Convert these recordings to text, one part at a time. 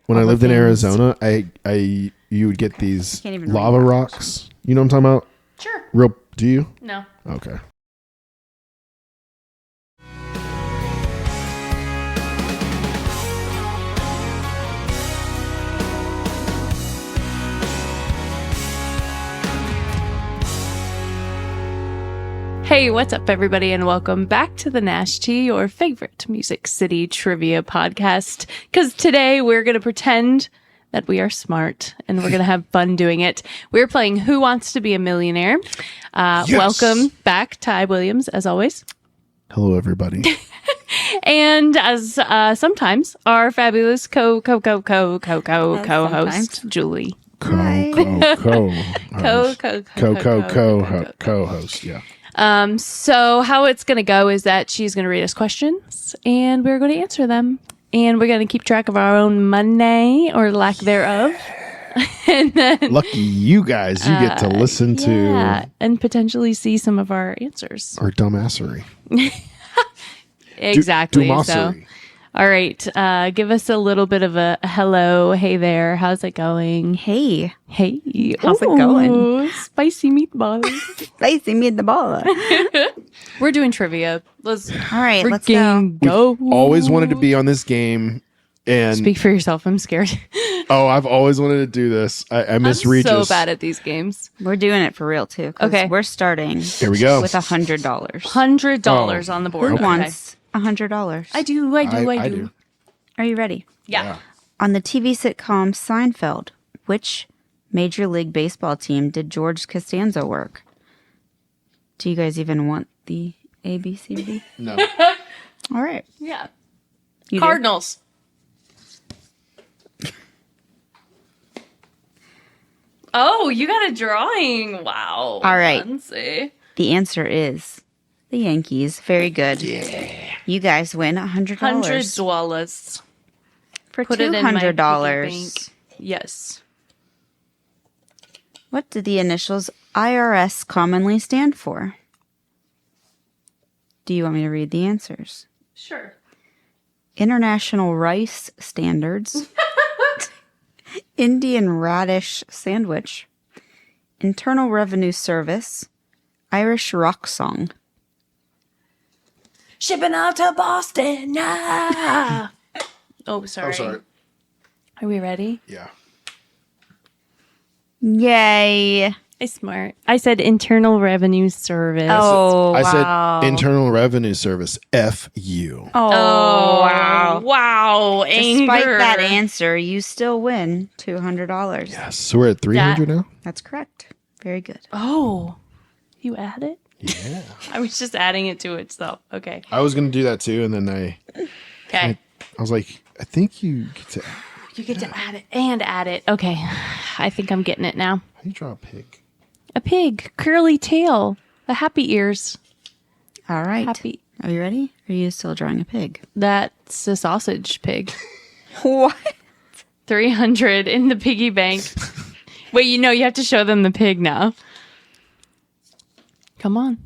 when I lived in Arizona, you would get these lava rocks. You know what I'm talking about? Sure. Do you? No. Okay. Hey, what's up, everybody, and welcome back to the nashtea, your favorite Music City trivia podcast. Because today we're going to pretend that we are smart and we're going to have fun doing it. We're playing Who Wants to Be a Millionaire? Yes. Welcome back, Ty Williams, as always. Hello, everybody. And as sometimes our fabulous co-host, Julie. Co-host, yeah. So how it's going to go is that she's going to read us questions and we're going to answer them. And we're going to keep track of our own money or lack thereof. And then lucky you guys, you get to listen to and potentially see some of our answers. Our dumbassery. Exactly. Dumbassery. So, all right. Give us a little bit of a hello. Hey there. How's it going? Hey. How's it going? Spicy meatballs. Spicy meatball. We're doing trivia. All right, let's go. Always wanted to be on this game. And speak for yourself. I'm scared. I've always wanted to do this. I miss Regis. I'm so bad at these games. We're doing it for real too. Okay. We're starting. Here we go. With $100. $100 on the board. Who wants $100? I do. I do. Are you ready? Yeah. On the TV sitcom Seinfeld, which Major League Baseball team did George Costanza work? Do you guys even want the A, B, C, D? No. All right. Yeah. You Cardinals. Oh, you got a drawing. Wow. All right. Fancy. The answer is the Yankees. Very good. Yeah. You guys win $100. $100. For Put it in my piggy $200. bank. Yes. What do the initials IRS commonly stand for? Do you want me to read the answers? Sure. International Rice Standards, Indian Radish Sandwich, Internal Revenue Service, Irish Rock Song. Shipping out to Boston. Ah. Oh, sorry. I'm sorry. Are we ready? Yeah. Yay. I'm smart. I said Internal Revenue Service. Oh, I wow. said Internal Revenue Service. F you. Oh, wow. Wow. Despite Anger. that answer, you still win $200. Yes. So we're at 300 now? That's correct. Very good. Oh, you add it? Yeah. I was just adding it to itself. Okay. I was going to do that too. And then Okay. I was like, I think you get to. You get to add it and add it. Okay. I think I'm getting it now. How do you draw a pig? A pig. Curly tail. The happy ears. All right. Happy. Are you ready? Are you still drawing a pig? That's a sausage pig. What? 300 in the piggy bank. Wait, you have to show them the pig now. Come on.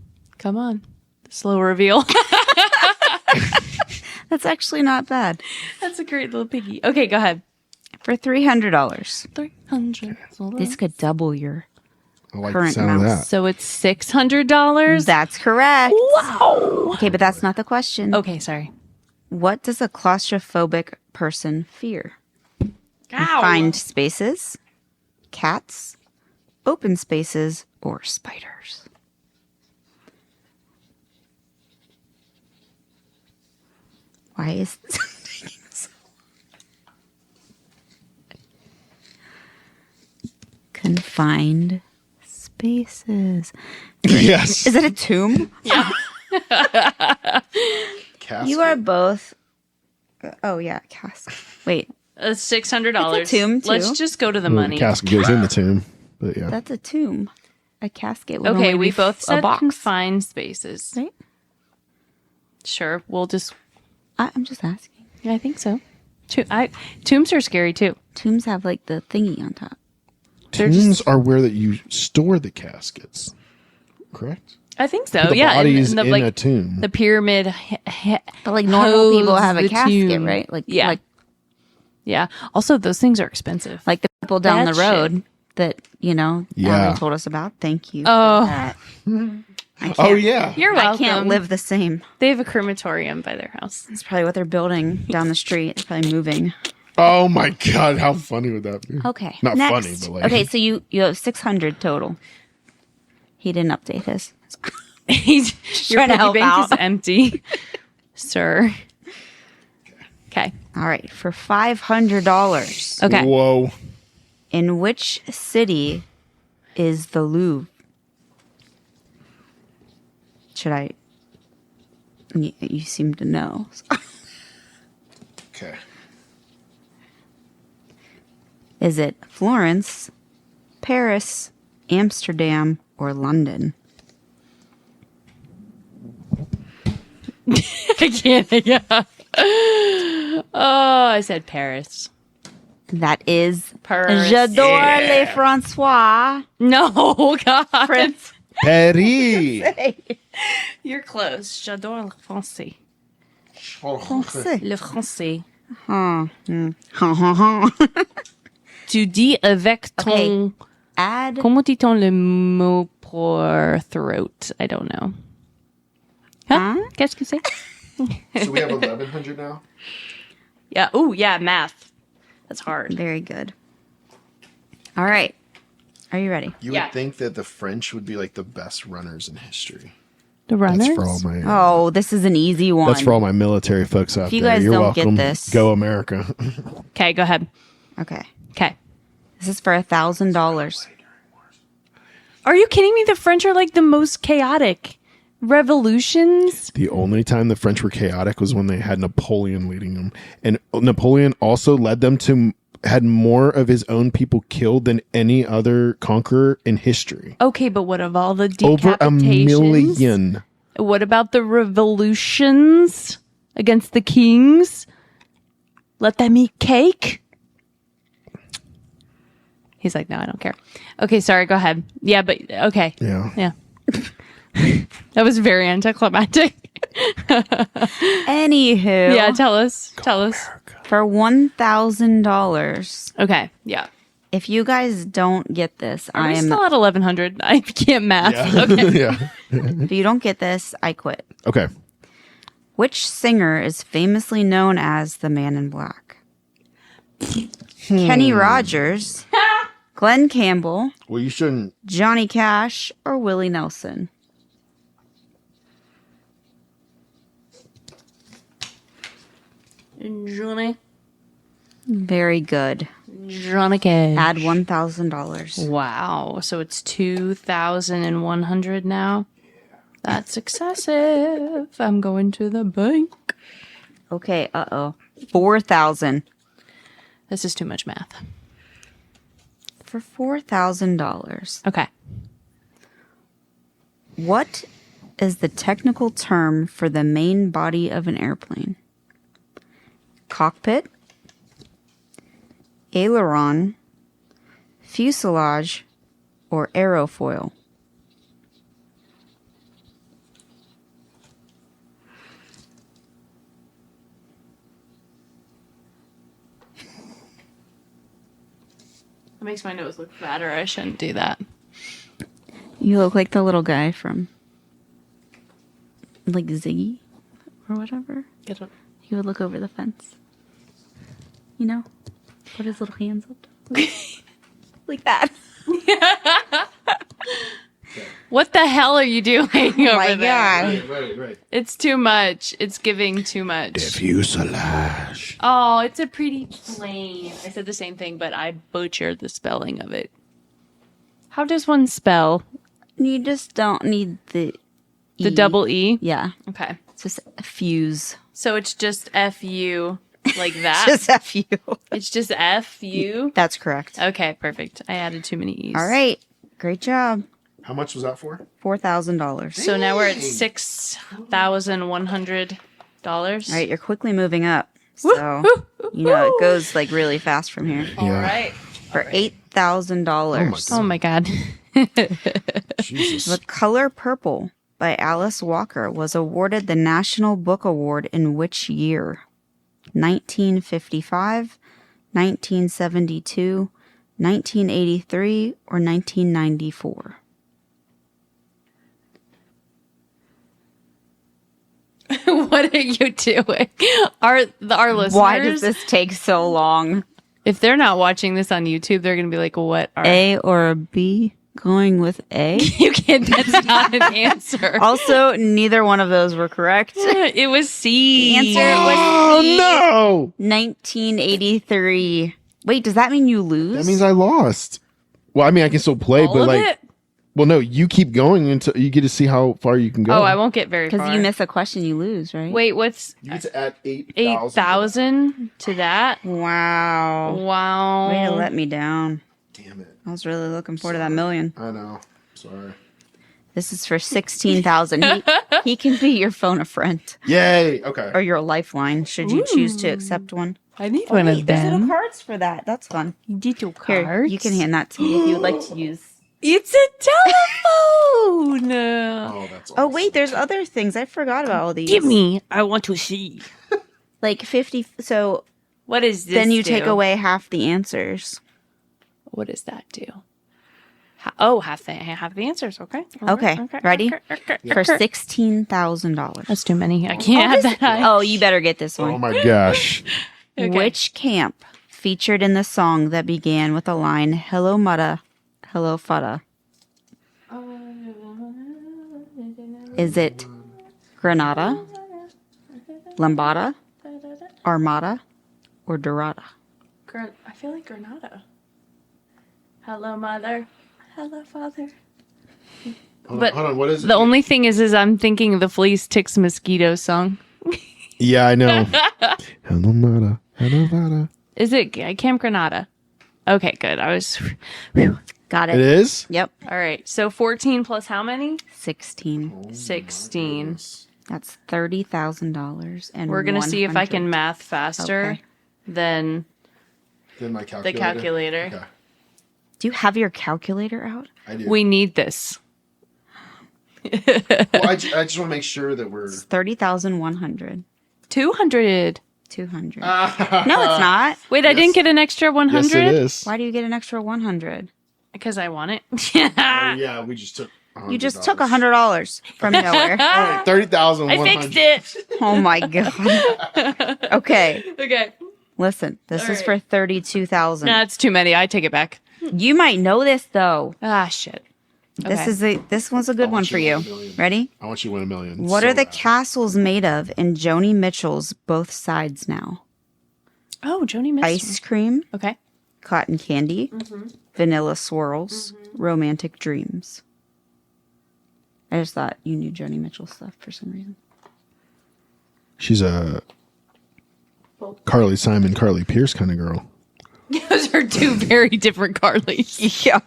Slow reveal. That's actually not bad. That's a great little piggy. Okay, go ahead. For $300. 300. This could double your I like current the sound of mouse. that. So it's $600. That's correct. Wow. Okay, but that's not the question. Okay, sorry. What does a claustrophobic person fear? Ow. Confined spaces, cats, open spaces, or spiders? Why is this taking so long? Confined spaces. Yes. Is that a tomb? Yeah. Casket. You are both. Oh, yeah, casket. Wait, $600. It's a tomb, too. Let's just go to the Well, money. The casket goes in the tomb. But yeah. that's a tomb. A casket would Okay, only we be both a said box. confined spaces. Right? Sure, we'll just. I'm just asking. Yeah, I think so. Tombs are scary too. Tombs have like the thingy on top. Tombs are where that you store the caskets. Correct? I think so. The Yeah, bodies and the, in like, a tomb. the pyramid. But like normal people Hose have a the casket, tomb. right? Like Yeah. like Yeah. Also, those things are expensive. Like the people down That the road that, Abby told us about. Thank you. Oh. For that. Oh, yeah. You're welcome. I can't live the same. They have a crematorium by their house. That's probably what they're building down the street. They're probably moving. Oh, my God. How funny would that be? Okay. Not next. funny, but like. Okay, so you have 600 total. He didn't update his. Your trying to piggy help bank out. is empty, sir. Okay. All right, for $500. Okay. Whoa. In which city is the Louvre? Should I? You seem to know. Okay. Is it Florence, Paris, Amsterdam, or London? I can't. Yeah. Oh, I said Paris. That is Paris. J'adore les François. No, God. Prince. Paris. You're close. J'adore le français. Français. Le français. Huh. Tu dis avec ton... Okay. Add. Comment dit-on le mot pour throat? I don't know. Huh? Qu'est-ce que c'est? So we have 1,100 now? Yeah. Oh, yeah, math. That's hard. Very good. All right. Are you ready? You Yeah. would think that the French would be like the best runners in history. The runners? That's for all my. Oh, this is an easy one. That's for all my military folks out If you there. guys You're don't get welcome. this- Go America. Okay, go ahead. Okay. Okay. This is for $1,000. Are you kidding me? The French are like the most chaotic revolutions. The only time the French were chaotic was when they had Napoleon leading them. And Napoleon also led them to had more of his own people killed than any other conqueror in history. Okay, but what of all the Over a decapitations? million. What about the revolutions against the kings? Let them eat cake? He's like, no, I don't care. Okay, sorry, go ahead. Yeah, but okay. Yeah. Yeah. That was very anticlimactic. Anywho. Yeah, tell us. Tell us. For $1,000. Okay, yeah. If you guys don't get this, Are I we am. still at 1,100? I can't math. Yeah. Okay. Yeah. If you don't get this, I quit. Okay. Which singer is famously known as the Man in Black? Kenny Rogers, Glenn Campbell, Well, you shouldn't. Johnny Cash, or Willie Nelson? Johnny. Very good. Johnny Cash. Add $1,000. Wow. So it's 2,100 now? That's excessive. I'm going to the bank. Okay, 4,000. This is too much math. For $4,000. Okay. What is the technical term for the main body of an airplane? Cockpit, aileron, fuselage, or aerofoil? That makes my nose look fatter. I shouldn't do that. You look like the little guy from, like, Ziggy or whatever. Get it. He would look over the fence. You know? Put his little hands up. Like that. What the hell are you doing over My there? God. Right. It's too much. It's giving too much. Fuselage. Oh, it's a pretty plane. I said the same thing, but I butchered the spelling of it. How does one spell? You just don't need the E. The double E? Yeah. Okay. It's just a fuse. So it's just F-U like that? Just a few. It's just F-U? That's correct. Okay, perfect. I added too many E's. All right. Great job. How much was that for? $4,000. So now we're at $6,100. All right, you're quickly moving up. So, you know, it goes like really fast from here. All right. For $8,000. Oh my God. Jesus. The Color Purple by Alice Walker was awarded the National Book Award in which year? 1955, 1972, 1983, or 1994? What are you doing? Our listeners. Why does this take so long? If they're not watching this on YouTube, they're going to be like, "What are A or B? Going with A. you can't? That's not an answer." Also, neither one of those were correct. It was C. The answer was Oh C. no! 1983. Wait, does that mean you lose? That means I lost. Well, I mean, I can still play, All but of like, it? well, no, you keep going until you get to see how far you can go. Oh, I won't get very far. because you miss a question, you lose, right? Wait, what's You get to add 8,000 to that? Wow. Wow. Way to let me down. Damn it! I was really looking forward to that million. I know. Sorry. This is for 16,000. He can be your phone a friend Yay! Okay. or your lifeline should you choose to accept one. I need one of There's little them. cards for that. That's fun. Little Here, cards. you can hand that to me if you would like to use. It's a telephone. Oh, that's. Oh, wait, there's other things. I forgot about all these. Give me. I want to see. Like 50. So What is this? then you do? take away half the answers. What does that do? Half the answers. Okay. Okay, ready? Okay. For $16,000. That's too many. I can't have that high. Oh, you better get this Oh one. my gosh! Okay. Which camp featured in the song that began with the line, "Hello, Muddah, hello, Faddah"? Is it Granada, Lambada, Armada, or Dorada? I feel like Granada. Hello, mother. Hello, father. Hold But on, hold on. What is it? The only thing is I'm thinking of the fleas, ticks, mosquito song. Yeah, I know. Hello, Muddah. Hello, Faddah. Is it Camp Granada? Okay, good. I was. Got It it. is. Yep. All right. So 14 plus how many? 16. 16. That's $30,000. And We're going to see if I 100. can math faster Okay. than Then my calculator. the calculator. Okay. Do you have your calculator out? I do. We need this. Well, I just want to make sure that we're. It's 30,100. 200. 200. No, it's not. Wait, I didn't get an extra 100? Yes, it is. Why do you get an extra 100? Because I want it. Oh, yeah, we just took. You just took $100 from nowhere. All right, 30,000. I fixed it. Oh my god. Okay, Okay. listen. This All is right. for 32,000. That's too many. I take it back. You might know this though. Ah, shit. This one's a good one for you. Ready? I want you to win $1 million. What so are the bad. castles made of in Joni Mitchell's Both Sides Now? Oh, Joni Mitchell. Ice cream, Okay. cotton candy, vanilla swirls, romantic dreams. I just thought you knew Joni Mitchell stuff for some reason. She's a Carly Simon, Carly Pierce kind of girl. Those are two very different Carlys. Yeah.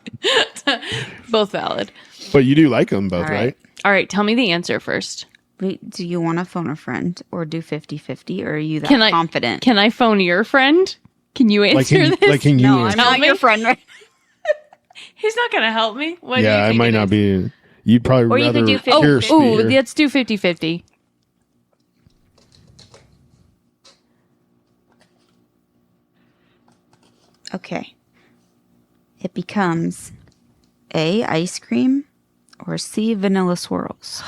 Both valid. But you do like them both, All right. right? All right, tell me the answer first. Wait, do you want to phone a friend or do 50-50 or are you that Can I confident? Can I phone your friend? Can you answer Like, can you, this? like, can you? No, I'm answer? not me? your friend. Right? He's not going to help me. What do you Yeah, I think might it not is? be. You'd probably Or you rather could do 50. Pierce be Oh, here. let's do 50-50. Okay. It becomes A, ice cream, or C, vanilla swirls.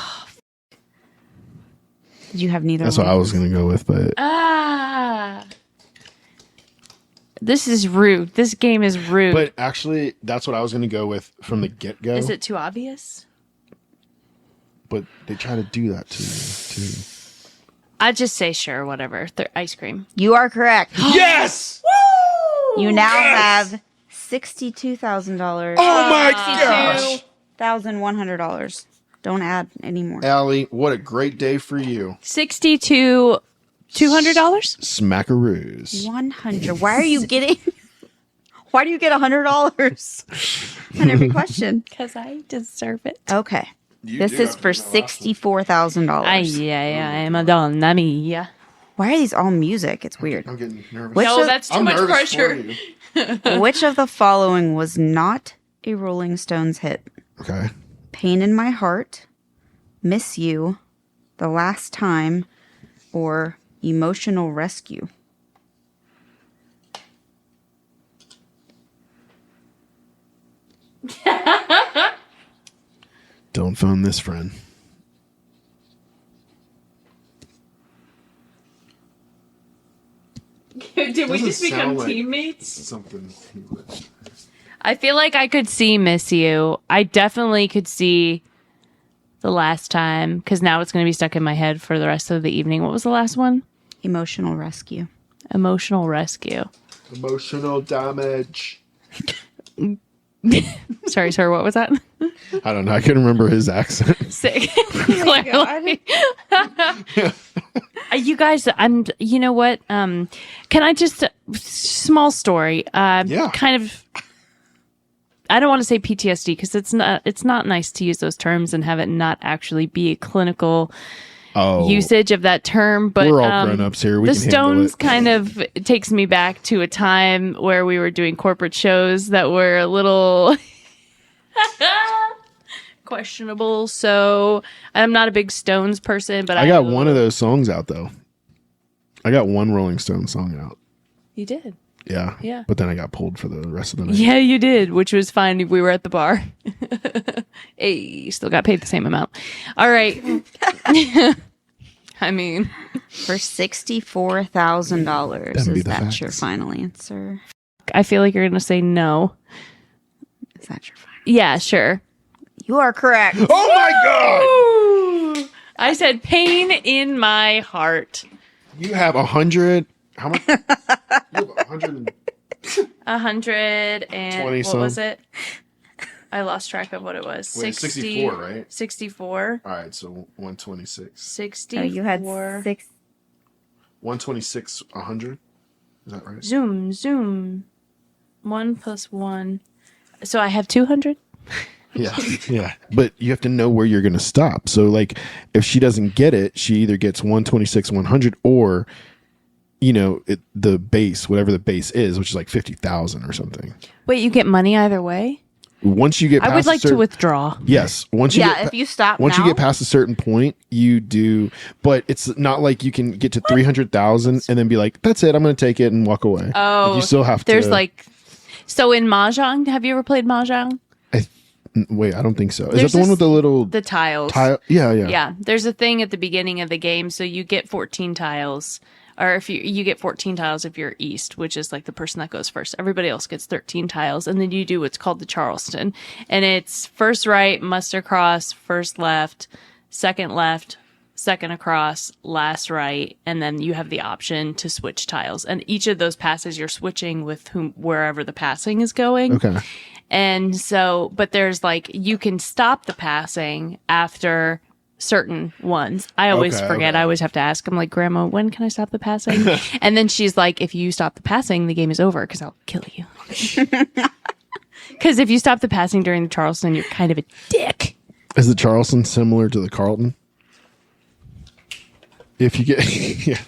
Did you have neither That's one? what I was gonna go with, but Ah. This is rude. This game is rude. but actually, that's what I was gonna go with from the get go. Is it too obvious? But they try to do that to you too. I'd just say sure, whatever. Ice cream. You are correct. Yes! You now have $62,000. Oh my gosh! $1,100. Don't add anymore. Allie, what a great day for you. 62 $200? Smackaroos. 100. Why are you getting? Why do you get $100 on every question? Because I deserve it. Okay. This is for $64,000. Yeah, Madonna mia. Why are these all music? It's weird. I'm getting nervous. Which No, of- that's too I'm much nervous for pressure. you. Which of the following was not a Rolling Stones hit? Okay. Pain in My Heart, Miss You, The Last Time, or Emotional Rescue? Don't phone this friend. Did we just become like teammates? Something. I feel like I could see Miss You. I definitely could see The Last Time, because now it's going to be stuck in my head for the rest of the evening. What was the last one? Emotional Rescue. Emotional Rescue. Emotional damage. Sorry, sir. What was that? I don't know. I can remember his accent. Sick. Clearly. You guys, you know what? Can I just, small story. Yeah. Kind of, I don't want to say PTSD because it's not nice to use those terms and have it not actually be a clinical usage of that term. But we're all grown-ups here. We the can handle Stones it. kind of takes me back to a time where we were doing corporate shows that were a little questionable. So I'm not a big Stones person, but I got one of those songs out though. I got one Rolling Stone song out. You did. Yeah. Yeah. But then I got pulled for the rest of the night. Yeah, you did, which was fine. We were at the bar. Hey, still got paid the same amount. All right. I mean, For $64,000. Them be Is the that facts. your final answer? I feel like you're going to say no. Is that your final? Yeah, sure. You are correct. Oh my God! I said pain in my heart. You have 100. How much? You have 100. 100 and 20 what some. was it? I lost track of what it was. Wait, 64, right? 64. All right, so 126. 64. Oh, you had 126, 100. Is that right? Zoom. 1 + 1. So I have 200? Yeah, yeah. But you have to know where you're going to stop. So, like, if she doesn't get it, she either gets 126, 100, or, you know, the base, whatever the base is, which is like 50,000 or something. Wait, you get money either way? Once you get past I would like to withdraw. Yes. Once you if you stop once now, you get past a certain point, you do. But it's not like you can get to 300,000 and then be like, that's it, I'm going to take it and walk away. Oh, Like, you still have there's to. like, so in Mahjong, have you ever played Mahjong? Wait, I don't think so. Is There's that the one this- with the little The tiles. tile? Yeah. Yeah, there's a thing at the beginning of the game, so you get 14 tiles. Or if you get 14 tiles if you're east, which is like the person that goes first. Everybody else gets 13 tiles, and then you do what's called the Charleston. And it's first right, must across, first left, second across, last right, and then you have the option to switch tiles. And each of those passes you're switching with wherever the passing is going. Okay. And so, but there's like, you can stop the passing after certain ones. I always Okay, forget. okay. I always have to ask. I'm like, Grandma, when can I stop the passing? And then she's like, if you stop the passing, the game is over because I'll kill you. Because if you stop the passing during the Charleston, you're kind of a dick. Is the Charleston similar to the Carlton? If you get. Yeah.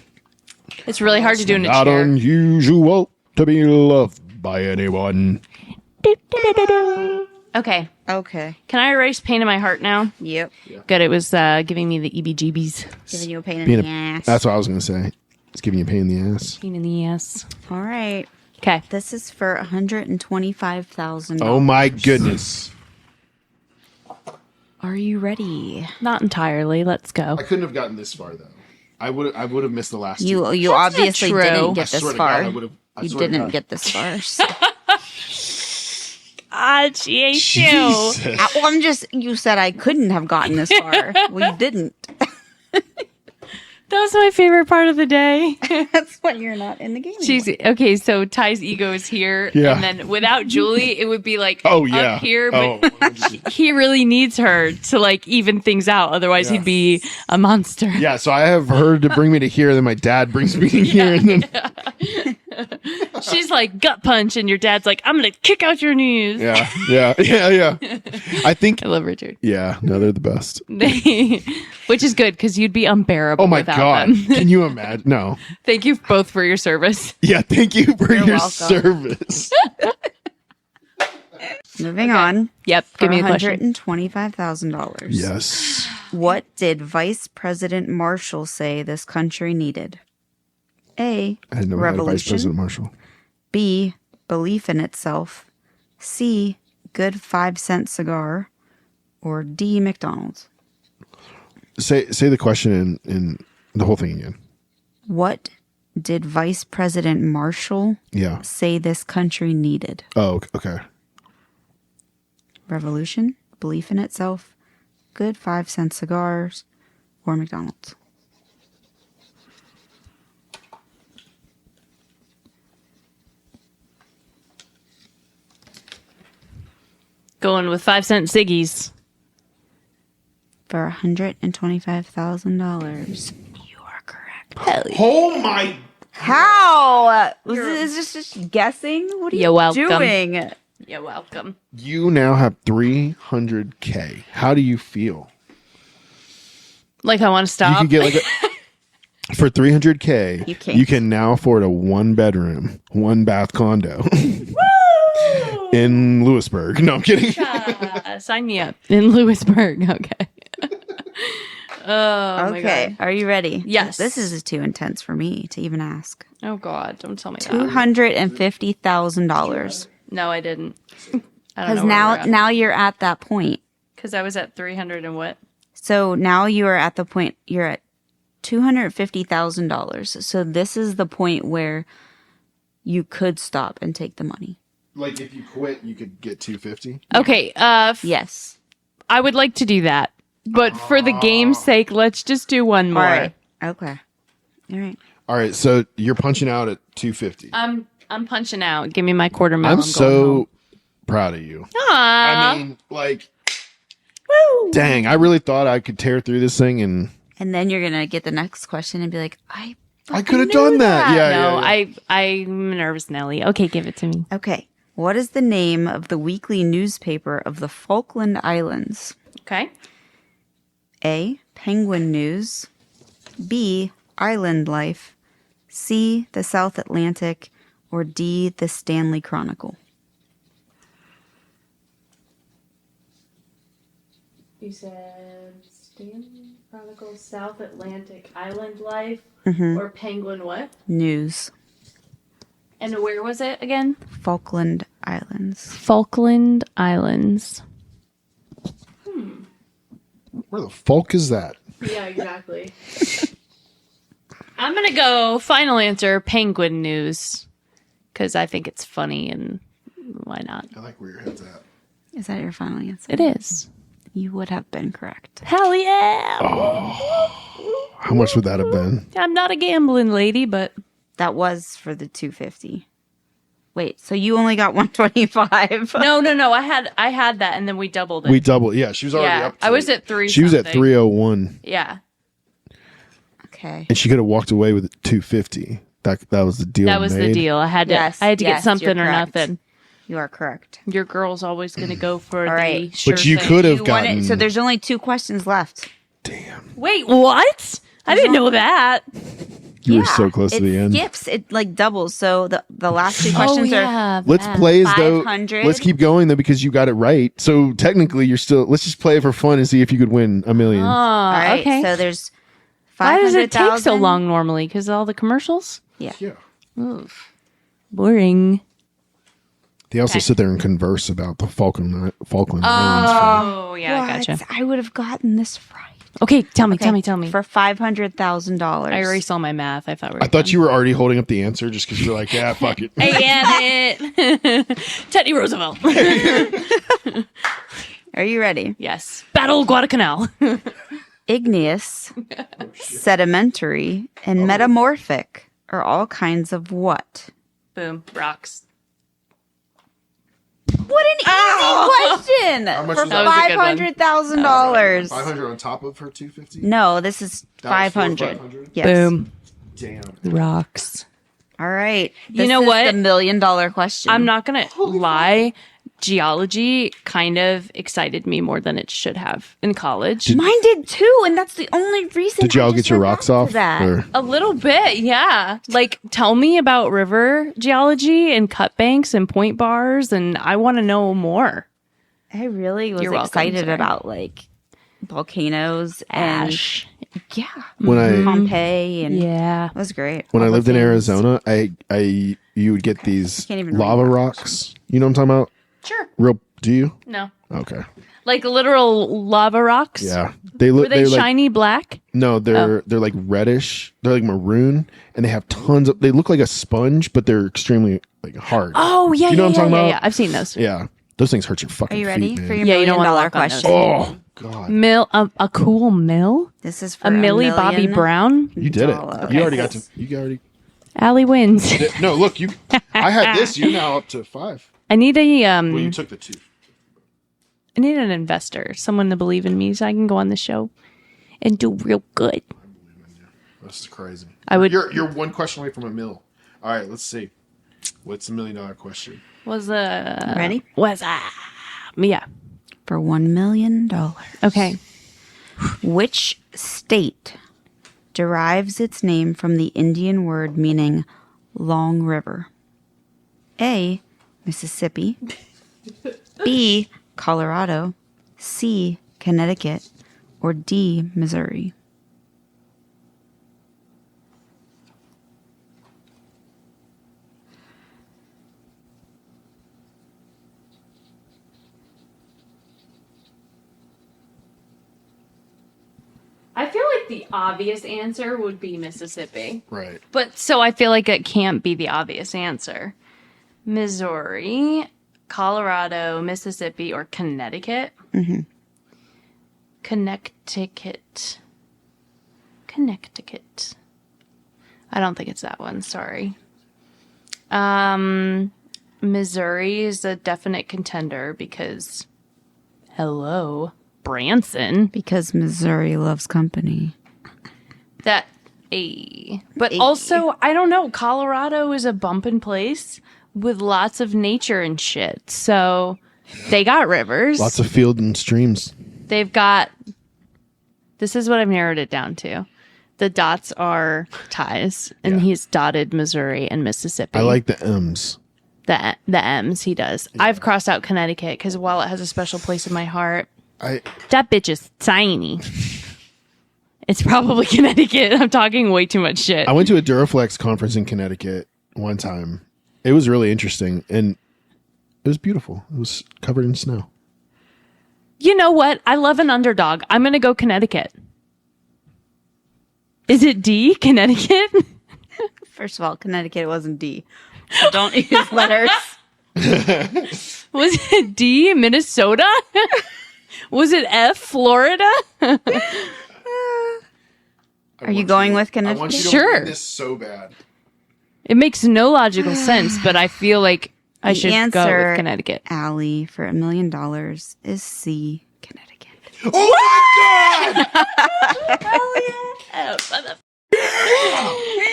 It's really hard to do in a Not chair. unusual to be loved by anyone. Okay. Okay. Can I erase pain in my heart now? Yep. Good. It was giving me the EBGBs. Giving you a pain in Being the ass. That's what I was going to say. It's giving you a pain in the ass. Pain in the ass. All right. Okay. This is for $125,000. Oh my goodness. Are you ready? Not entirely. Let's go. I couldn't have gotten this far though. I would have missed the last two. You That's obviously not true. didn't I get this swear to far. God, I would've- I You swear to didn't God. get this far. So. She ate Jesus. Well, I'm just. You said I couldn't have gotten this far. Well, you didn't. That was my favorite part of the day. That's when you're not in the game. She's okay. So Ty's ego is here, Yeah. and then without Julie, it would be like Oh yeah. up here. But Oh, he really needs her to like even things out. Otherwise, Yeah. he'd be a monster. yeah. So I have her to bring me to here, then my dad brings me to here, and then She's like gut punch, and your dad's like, "I'm gonna kick out your knees." yeah. I think. I love Richard, Yeah. No, they're the best. which is good because you'd be unbearable. Oh my without God. them. Can you imagine? No. Thank you both for your service. Yeah. Thank you for You're your welcome. service. Moving on. Yep. For Give me a question. $125,000. Yes. What did Vice President Marshall say this country needed? A. I had no idea Vice Revolution. President Marshall. B. Belief in itself. C. good 5-cent cigar, or D, McDonald's? Say the question in the whole thing again. What did Vice President Marshall Yeah. say this country needed? Oh, okay. Revolution, belief in itself, good 5-cent cigars, or McDonald's? Going with 5-cent ciggies. For $125,000. You are correct. Hell yeah. Oh my! How? Is this just guessing? What are You're you welcome. doing? You're welcome. You now have 300K. How do you feel? Like I want to stop. You could get like for 300K. You can't. You can now afford a 1-bedroom, 1-bath condo in Lewisburg. No, I'm kidding. Sign me up in Lewisburg. Okay. Oh my Okay, God. are you ready? Yes. This is too intense for me to even ask. Oh God, don't tell me that. $250,000. No, I didn't. I don't Because know. now you're at that point. Because I was at 300 and what? So now you are at the point, you're at $250,000. So this is the point where you could stop and take the money. Like if you quit, you could get 250. Okay. Yes. I would like to do that, but for the game's sake, let's just do one more. All right. Okay. All right. All right, so you're punching out at 250. I'm punching out. Give me my quarter mil. I'm going so home. proud of you. Aw. I mean, like, Woo. dang, I really thought I could tear through this thing, and And then you're going to get the next question and be like, I fucking could have knew done that. Yeah, No, yeah. I'm a nervous Nelly. Okay, give it to me. Okay. What is the name of the weekly newspaper of the Falkland Islands? Okay. A. Penguin News. B. Island Life. C. The South Atlantic. Or D. The Stanley Chronicle. You said Stanley Chronicle, South Atlantic, Island Life, Mm-hmm. or Penguin what? News. And where was it again? Falkland Islands. Falkland Islands. Where the fuck is that? Yeah, exactly. I'm going to go final answer, Penguin News, because I think it's funny and why not? I like where your head's at. Is that your final answer? It is. You would have been correct. Hell yeah. How much would that have been? I'm not a gambling lady, but That was for the 250. Wait, so you only got 125? no. I had that and then we doubled it. We doubled. Yeah, she was already yeah, up. To I was it. at 3. She was at something. 301, Yeah. Okay. and she could have walked away with 250. That was the deal. That was the made. deal. I had to Yes, get yes, something you're or correct. nothing. You are correct. Your girl's always going to go for the right. sure But you thing. could have You won it, gotten. so there's only 2 questions left. Damn, Wait, what? I didn't know that. you were so close to the end. Skips. It like doubles. So the last 2 questions are Let's play as though. 500. Let's keep going though because you got it right. So technically, you're still. Let's just play it for fun and see if you could win $1 million. All right. okay. So there's Why does it take so 500,000. long normally? Because of all the commercials? Yeah. Yeah. Oof. Boring. They also sit there and converse about the Falkland Islands. Oh, yeah, I What? gotcha. I would have gotten this right. Okay, tell me. For $500,000. I erased all my math. I thought we were I thought you were already holding up the answer just because you're like, yeah, fuck it. Hey, it. Teddy Roosevelt. Are you ready? Yes. Battle Guadalcanal. Igneous, sedimentary, and metamorphic are all kinds of what? Boom. Rocks. What an easy question much for was that? That was a good one. $500,000. 500 on top of her 250. No, this is That was for 500. 500? Yes. Boom. Damn. Rocks. All right. You This know is what? The $1 million question. I'm not going to lie. Geology kind of excited me more than it should have in college. Mine did too, and that's the only reason. Did y'all I just get your went rocks back to off? That. Or- A little bit, yeah. Like, tell me about river geology and cut banks and point bars, and I want to know more. I really was You're welcome, excited sorry. about like volcanoes Ash. and yeah, When Pompeii and Yeah. it was great. I All the lived in things. Arizona, you would get these Can't even read lava that. rocks. You know what I'm talking about? Sure. Real? Do you? No. Okay. Like literal lava rocks? Yeah. They look. Were they they're shiny black? No, they're like reddish. They're like maroon, and they have tons of. They look like a sponge, but they're extremely like hard. Oh, yeah, You know what I'm talking about? yeah. I've seen those. Yeah, those things hurt your Are fucking you ready feet, for man. your Yeah, you don't million wanna dollar walk on those. question? Oh God, A cool mill? This is for A Millie Bobby million Brown? you did it. dollars. You already got to. You already. Allie wins. No, look, you. I had this. You're now up to 5. I need a Well, you took the 2. I need an investor, someone to believe in me so I can go on the show and do real good. This is crazy. I would- You're one question away from a mill. All right, let's see. What's the $1 million question? Ready? Yeah. For $1 million. Okay. Which state derives its name from the Indian word meaning long river? A. Mississippi. B. Colorado. C. Connecticut. Or D. Missouri. I feel like the obvious answer would be Mississippi. Right. But so I feel like it can't be the obvious answer. Missouri, Colorado, Mississippi, or Connecticut? Mm-hmm. Connecticut. I don't think it's that one. Sorry. Missouri is a definite contender because, hello, Branson. Because Missouri loves company. But also, I don't know. Colorado is a bumpin' place with lots of nature and shit. So they got rivers. Lots of field and streams. They've got. This is what I've narrowed it down to. The dots are ties, and he's dotted Missouri and Mississippi. I like the M's. the M's. He does. Yeah. I've crossed out Connecticut because while it has a special place in my heart, that bitch is tiny. It's probably Connecticut. I'm talking way too much shit. I went to a Duraflex conference in Connecticut one time. It was really interesting, and it was beautiful. It was covered in snow. You know what? I love an underdog. I'm going to go Connecticut. Is it D, Connecticut? First of all, Connecticut wasn't D. So don't use letters. Was it D, Minnesota? Was it F, Florida? Are you going with Connecticut? I want you to Sure. win this so bad. It makes no logical sense, but I feel like I should go with Connecticut. Allie, for $1 million is C, Connecticut. Oh my God!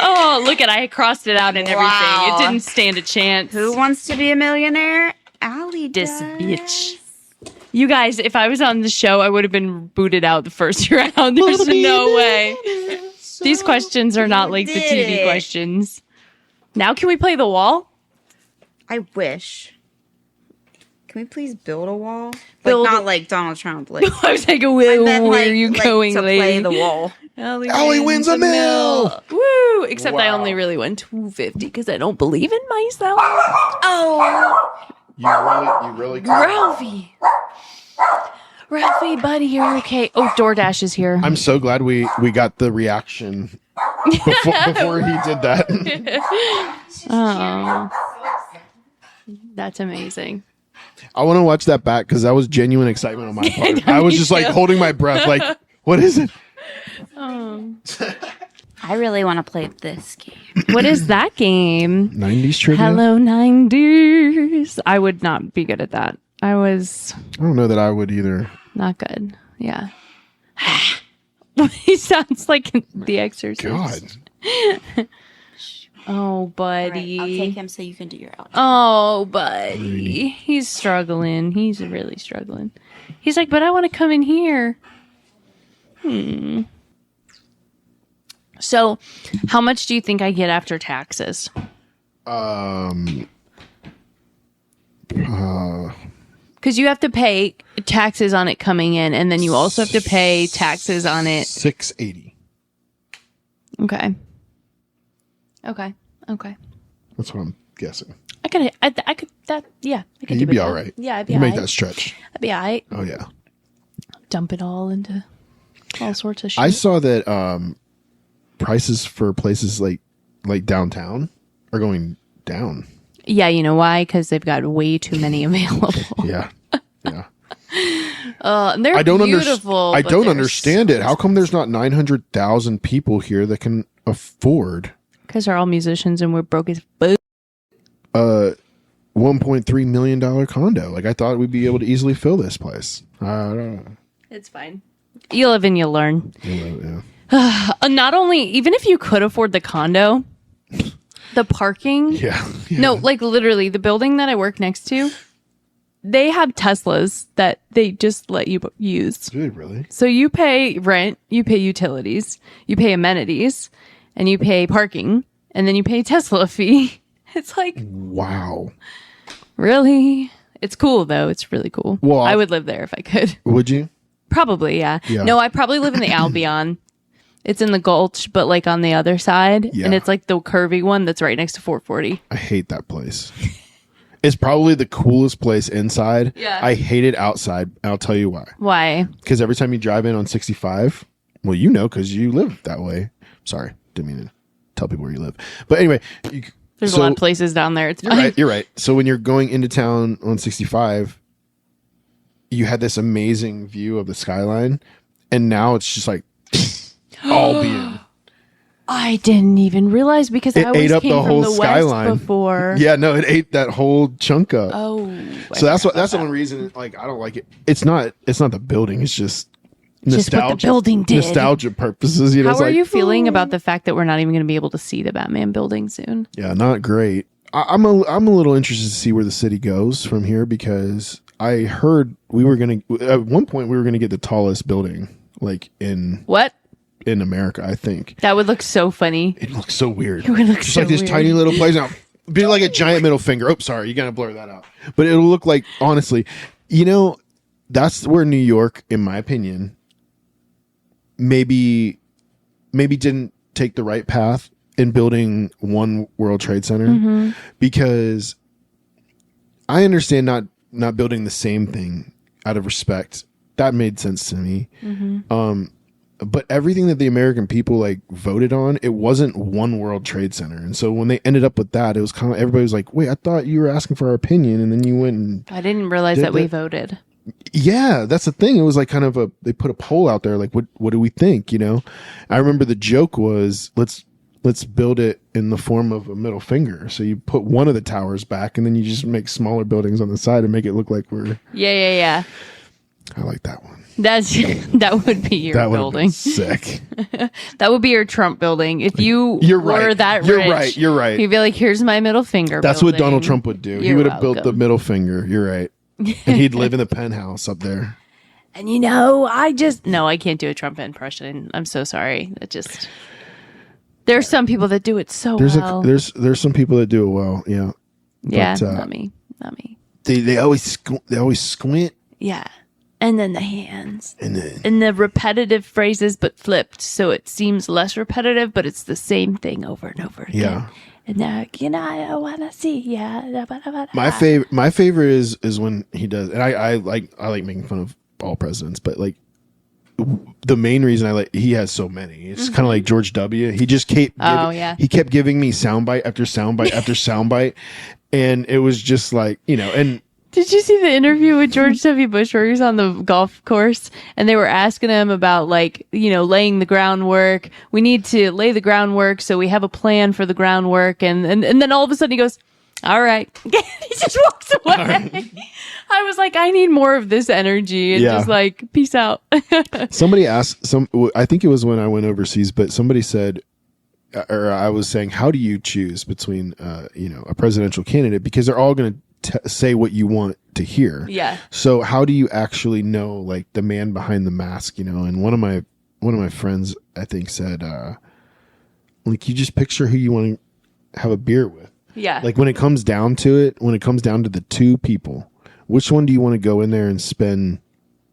Oh, look at I crossed it out and everything. Wow. It didn't stand a chance. Who wants to be a millionaire? Allie This does. bitch. You guys, if I was on the show, I would have been booted out the first round. There's no way. These questions are not like the TV questions. Now can we play the wall? I wish. Can we please build a wall? Build- Like, not like Donald Trump. Like, I was like, where like, are you like going, to lady? play the wall? Allie wins a mill. Woo! Except I Wow. only really won $250 because I don't believe in myself. Oh, You really could. Ralphie, buddy, you're okay. Oh, DoorDash is here. I'm so glad we got the reaction before he did that. Oh, that's amazing. I want to watch that back because that was genuine excitement on my part. I was just like holding my breath, like, what is it? I really want to play this game. What is that game? 90s trivia? Hello, 90s. I would not be good at that. I was I don't know that I would either. not good. Yeah. He sounds like The Exorcist. God. Oh, buddy. I'll take him so you can do your outfit. Oh, buddy. He's struggling. He's really struggling. He's like, but I want to come in here. So, how much do you think I get after taxes? Because you have to pay taxes on it coming in, and then you also have to pay taxes on it. $680. Okay. Okay. Okay. That's what I'm guessing. I could that. Yeah, I could. You'd do be with all that. right. Yeah, I'd be You all make right. that stretch. I'd be all right. Oh yeah. Dump it all into all sorts of shit. I saw that prices for places like downtown are going down. Yeah, you know why? Because they've got way too many available. Yeah. Yeah. And they're I don't beautiful. I but don't they're understand so it. How come there's not 900,000 people here that can afford Because they're all musicians and we're broke as fuck. $1.3 million condo? Like I thought we'd be able to easily fill this place. I don't know. It's fine. You live and you learn. Yeah. Not only, even if you could afford the condo, the parking. Yeah. No, like literally, the building that I work next to, they have Teslas that they just let you use. Dude, really? So you pay rent, you pay utilities, you pay amenities, and you pay parking, and then you pay Tesla fee. It's like, Wow. really? It's cool though. It's really cool. Well, I would live there if I could. Would you? Probably, yeah. Yeah. No, I probably live in the Albion. It's in the Gulch, but like on the other side. Yeah. And it's like the curvy one that's right next to 440. I hate that place. It's probably the coolest place inside. Yeah. I hate it outside. I'll tell you why. Why? Because every time you drive in on 65, well, you know, because you live that way. Sorry, didn't mean to tell people where you live. But anyway, There's a lot of places down there. It's You're fine. right. You're right. So when you're going into town on 65, you had this amazing view of the skyline, and now it's just like all being. I didn't even realize because I It always ate up came the from whole the skyline west before. Yeah, no, it ate that whole chunk up. Oh. So that's the only reason. Like, I don't like it. It's not the building. It's just Just what the building did. Nostalgia purposes. You know, How it's are like, you feeling about the fact that we're not even going to be able to see the Batman building soon? Yeah, not great. I'm a little interested to see where the city goes from here, because I heard at one point we were gonna get the tallest building like in America. I think That would look so funny. it looks so weird. It would look Just so like this weird. tiny little place now, be like a giant middle finger. Oh, sorry, you gotta blur that out. But it'll look like, honestly, you know, that's where New York, in my opinion, maybe didn't take the right path in building one World Trade Center, because I understand not building the same thing out of respect. That made sense to me. But everything that the American people like voted on, it wasn't one World Trade Center. And so when they ended up with that, it was kind of, everybody was like, wait, I thought you were asking for our opinion. And then you went and, I didn't realize that we voted. yeah, that's the thing. It was like kind of they put a poll out there. Like, what do we think? You know, I remember the joke was, let's build it in the form of a middle finger. So you put one of the towers back, and then you just make smaller buildings on the side and make it look like we're. Yeah. I like that one. That would be your That would building. sick. That would be your Trump building. If you You're were right. that You're rich, right. You're right. You'd be like, here's my middle finger. That's what building. Donald Trump would do. He You're would have built the welcome. middle finger. You're right. And he'd live in the penthouse up there. And you know, I can't do a Trump impression. I'm so sorry. There's some people that do it so well. There's some people that do it well. Yeah. Yeah, But, not me. They always squint. Yeah. And then the hands. And then And the repetitive phrases, but flipped. So it seems less repetitive, but it's the same thing over and over again. Yeah. And they're like, I want to see. Yeah. my favorite is when he does, and I like making fun of all presidents, but like the main reason he has so many. It's kind of like George W. He just he kept giving me soundbite after soundbite after soundbite, and it was just like, you know. And did you see the interview with George W. Bush where he was on the golf course and they were asking him about, like, you know, laying the groundwork? We need to lay the groundwork, so we have a plan for the groundwork. And then all of a sudden he goes, all right. He just walks away. Right. I was like, I need more of this energy and just like, peace out. Somebody asked, I think it was when I went overseas, but somebody said, or I was saying, how do you choose between, a presidential candidate? Because they're all going to say what you want to hear. Yeah. So how do you actually know, like, the man behind the mask, you know? And one of my friends, I think, said, like, you just picture who you want to have a beer with. Yeah. Like, when it comes down to the two people, which one do you want to go in there and spend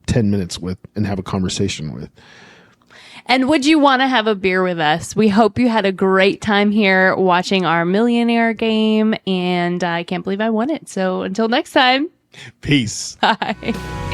10 minutes with and have a conversation with? And would you want to have a beer with us? We hope you had a great time here watching our Millionaire game, and I can't believe I won it. So until next time. Peace. Bye.